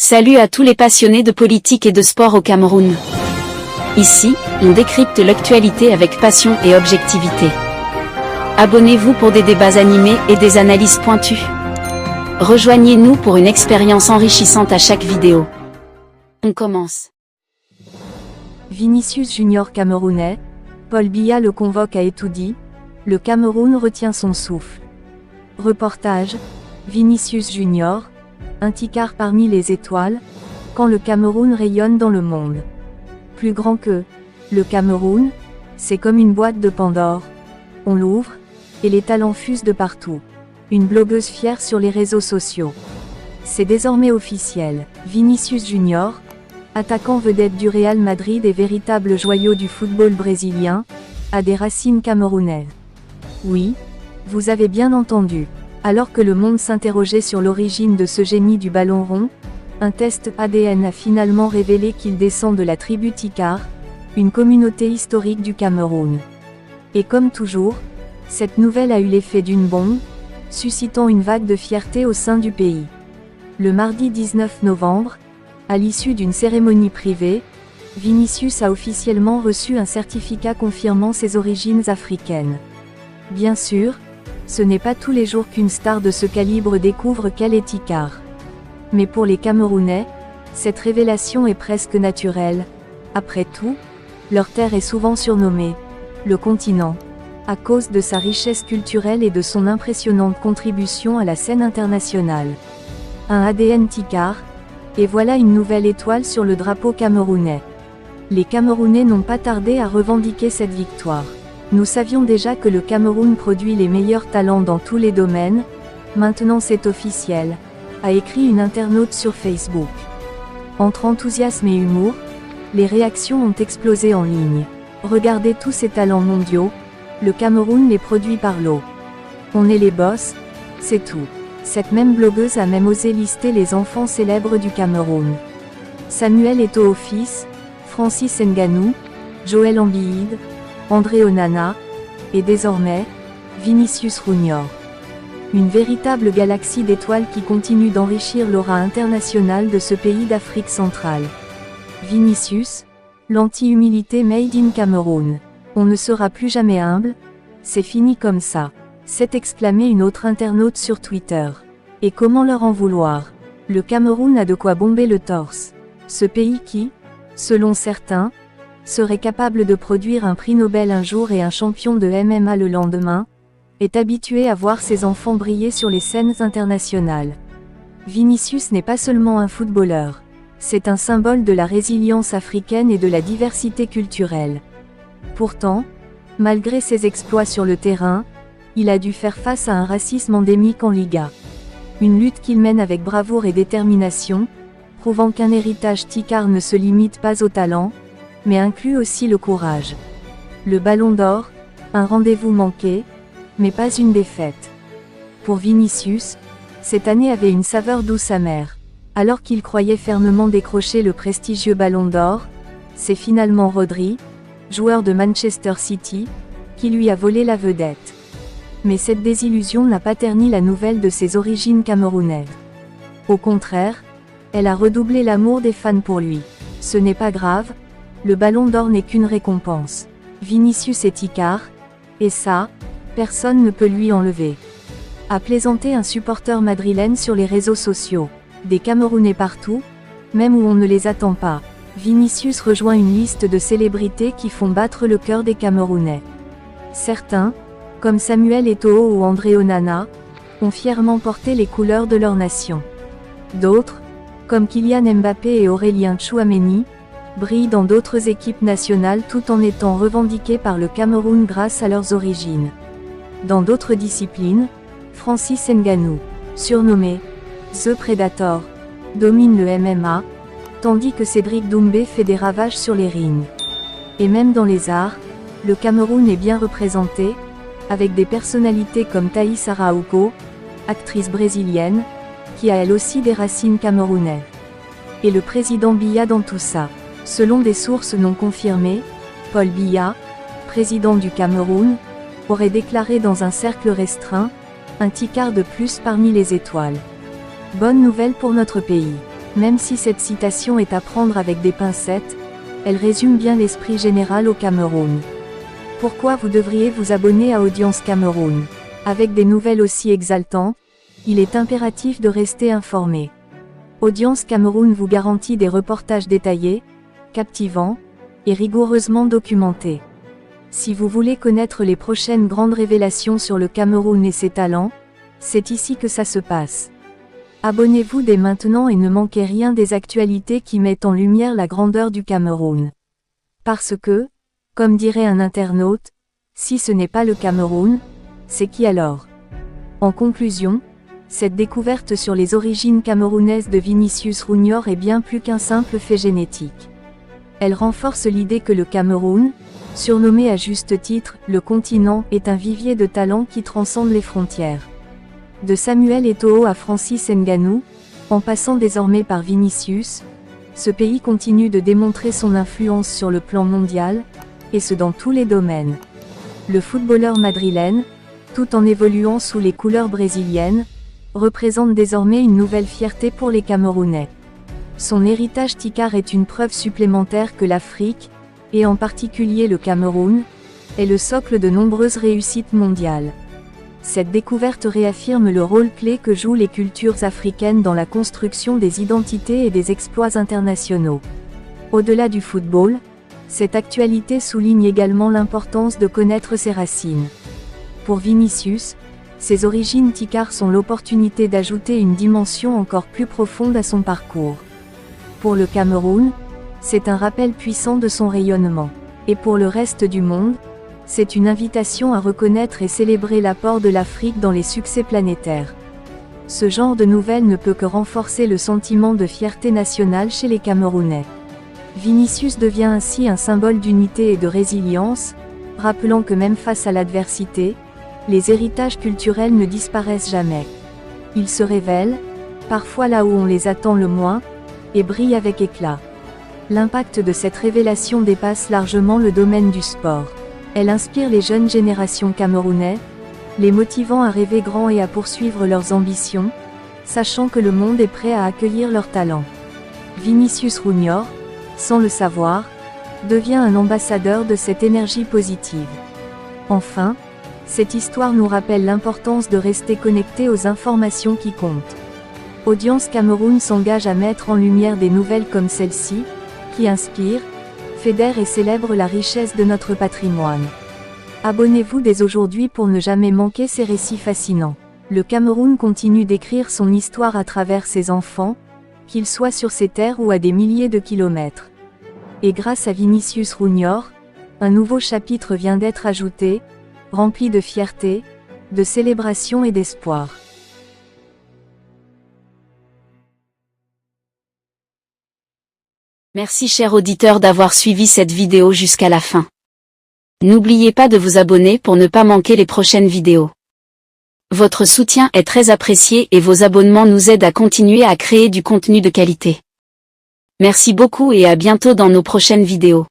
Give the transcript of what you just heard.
Salut à tous les passionnés de politique et de sport au Cameroun. Ici, on décrypte l'actualité avec passion et objectivité. Abonnez-vous pour des débats animés et des analyses pointues. Rejoignez-nous pour une expérience enrichissante à chaque vidéo. On commence. Vinicius Junior camerounais, Paul Biya le convoque à Etoudi, le Cameroun retient son souffle. Reportage, Vinicius Junior, un ticard parmi les étoiles, quand le Cameroun rayonne dans le monde. Plus grand que le Cameroun, c'est comme une boîte de Pandore. On l'ouvre, et les talents fusent de partout. Une blogueuse fière sur les réseaux sociaux. C'est désormais officiel, Vinicius Junior, attaquant vedette du Real Madrid et véritable joyau du football brésilien, a des racines camerounaises. Oui, vous avez bien entendu. Alors que le monde s'interrogeait sur l'origine de ce génie du ballon rond, un test ADN a finalement révélé qu'il descend de la tribu Tikar, une communauté historique du Cameroun. Et comme toujours, cette nouvelle a eu l'effet d'une bombe, suscitant une vague de fierté au sein du pays. Le mardi 19 novembre, à l'issue d'une cérémonie privée, Vinicius a officiellement reçu un certificat confirmant ses origines africaines. Bien sûr, ce n'est pas tous les jours qu'une star de ce calibre découvre qu'elle est Tikar. Mais pour les Camerounais, cette révélation est presque naturelle. Après tout, leur terre est souvent surnommée le continent, à cause de sa richesse culturelle et de son impressionnante contribution à la scène internationale. Un ADN Tikar, et voilà une nouvelle étoile sur le drapeau camerounais. Les Camerounais n'ont pas tardé à revendiquer cette victoire. Nous savions déjà que le Cameroun produit les meilleurs talents dans tous les domaines, maintenant c'est officiel, a écrit une internaute sur Facebook. Entre enthousiasme et humour, les réactions ont explosé en ligne. Regardez tous ces talents mondiaux, le Cameroun les produit par lot. On est les boss, c'est tout. Cette même blogueuse a même osé lister les enfants célèbres du Cameroun. Samuel Eto'o fils, Francis Ngannou, Joel Embiid, André Onana, et désormais, Vinicius Junior. Une véritable galaxie d'étoiles qui continue d'enrichir l'aura internationale de ce pays d'Afrique centrale. Vinicius, l'anti-humilité made in Cameroun. On ne sera plus jamais humble, c'est fini comme ça, s'est exclamé une autre internaute sur Twitter. Et comment leur en vouloir? Le Cameroun a de quoi bomber le torse. Ce pays qui, selon certains, serait capable de produire un prix Nobel un jour et un champion de MMA le lendemain, est habitué à voir ses enfants briller sur les scènes internationales. Vinicius n'est pas seulement un footballeur, c'est un symbole de la résilience africaine et de la diversité culturelle. Pourtant, malgré ses exploits sur le terrain, il a dû faire face à un racisme endémique en Liga. Une lutte qu'il mène avec bravoure et détermination, prouvant qu'un héritage Tikar ne se limite pas au talent, mais inclut aussi le courage. Le Ballon d'Or, un rendez-vous manqué, mais pas une défaite. Pour Vinicius, cette année avait une saveur douce amère. Alors qu'il croyait fermement décrocher le prestigieux Ballon d'Or, c'est finalement Rodri, joueur de Manchester City, qui lui a volé la vedette. Mais cette désillusion n'a pas terni la nouvelle de ses origines camerounaises. Au contraire, elle a redoublé l'amour des fans pour lui. Ce n'est pas grave, le Ballon d'Or n'est qu'une récompense. Vinicius est Tikar, et ça, personne ne peut lui enlever. A plaisanté un supporter madrilène sur les réseaux sociaux. Des Camerounais partout, même où on ne les attend pas. Vinicius rejoint une liste de célébrités qui font battre le cœur des Camerounais. Certains, comme Samuel Eto'o ou André Onana, ont fièrement porté les couleurs de leur nation. D'autres, comme Kylian Mbappé et Aurélien Tchouaméni, brillent dans d'autres équipes nationales tout en étant revendiqués par le Cameroun grâce à leurs origines. Dans d'autres disciplines, Francis Ngannou, surnommé The Predator, domine le MMA, tandis que Cédric Doumbé fait des ravages sur les rings. Et même dans les arts, le Cameroun est bien représenté, avec des personnalités comme Thaïs Araújo, actrice brésilienne, qui a elle aussi des racines camerounaises. Et le président Biya dans tout ça. Selon des sources non confirmées, Paul Biya, président du Cameroun, aurait déclaré dans un cercle restreint, un Tikar de plus parmi les étoiles. Bonne nouvelle pour notre pays. Même si cette citation est à prendre avec des pincettes, elle résume bien l'esprit général au Cameroun. Pourquoi vous devriez vous abonner à Audience Cameroun? Avec des nouvelles aussi exaltantes, il est impératif de rester informé. Audience Cameroun vous garantit des reportages détaillés, captivants, et rigoureusement documentés. Si vous voulez connaître les prochaines grandes révélations sur le Cameroun et ses talents, c'est ici que ça se passe. Abonnez-vous dès maintenant et ne manquez rien des actualités qui mettent en lumière la grandeur du Cameroun. Parce que, comme dirait un internaute, si ce n'est pas le Cameroun, c'est qui alors? En conclusion, cette découverte sur les origines camerounaises de Vinicius Junior est bien plus qu'un simple fait génétique. Elle renforce l'idée que le Cameroun, surnommé à juste titre « le continent », est un vivier de talents qui transcende les frontières. De Samuel Eto'o à Francis Ngannou, en passant désormais par Vinicius, ce pays continue de démontrer son influence sur le plan mondial, et ce dans tous les domaines. Le footballeur madrilène, tout en évoluant sous les couleurs brésiliennes, représente désormais une nouvelle fierté pour les Camerounais. Son héritage ticard est une preuve supplémentaire que l'Afrique, et en particulier le Cameroun, est le socle de nombreuses réussites mondiales. Cette découverte réaffirme le rôle clé que jouent les cultures africaines dans la construction des identités et des exploits internationaux. Au-delà du football, cette actualité souligne également l'importance de connaître ses racines. Pour Vinicius, ses origines ticares sont l'opportunité d'ajouter une dimension encore plus profonde à son parcours. Pour le Cameroun, c'est un rappel puissant de son rayonnement. Et pour le reste du monde, c'est une invitation à reconnaître et célébrer l'apport de l'Afrique dans les succès planétaires. Ce genre de nouvelles ne peut que renforcer le sentiment de fierté nationale chez les Camerounais. Vinicius devient ainsi un symbole d'unité et de résilience, rappelant que même face à l'adversité, les héritages culturels ne disparaissent jamais. Ils se révèlent, parfois là où on les attend le moins, et brillent avec éclat. L'impact de cette révélation dépasse largement le domaine du sport. Elle inspire les jeunes générations camerounais, les motivant à rêver grand et à poursuivre leurs ambitions, sachant que le monde est prêt à accueillir leurs talents. Vinicius Junior, sans le savoir, devient un ambassadeur de cette énergie positive. Enfin, cette histoire nous rappelle l'importance de rester connecté aux informations qui comptent. Audience Cameroun s'engage à mettre en lumière des nouvelles comme celle-ci, qui inspirent, fédèrent et célèbrent la richesse de notre patrimoine. Abonnez-vous dès aujourd'hui pour ne jamais manquer ces récits fascinants. Le Cameroun continue d'écrire son histoire à travers ses enfants, qu'ils soient sur ses terres ou à des milliers de kilomètres. Et grâce à Vinicius Junior, un nouveau chapitre vient d'être ajouté, rempli de fierté, de célébration et d'espoir. Merci chers auditeurs d'avoir suivi cette vidéo jusqu'à la fin. N'oubliez pas de vous abonner pour ne pas manquer les prochaines vidéos. Votre soutien est très apprécié et vos abonnements nous aident à continuer à créer du contenu de qualité. Merci beaucoup et à bientôt dans nos prochaines vidéos.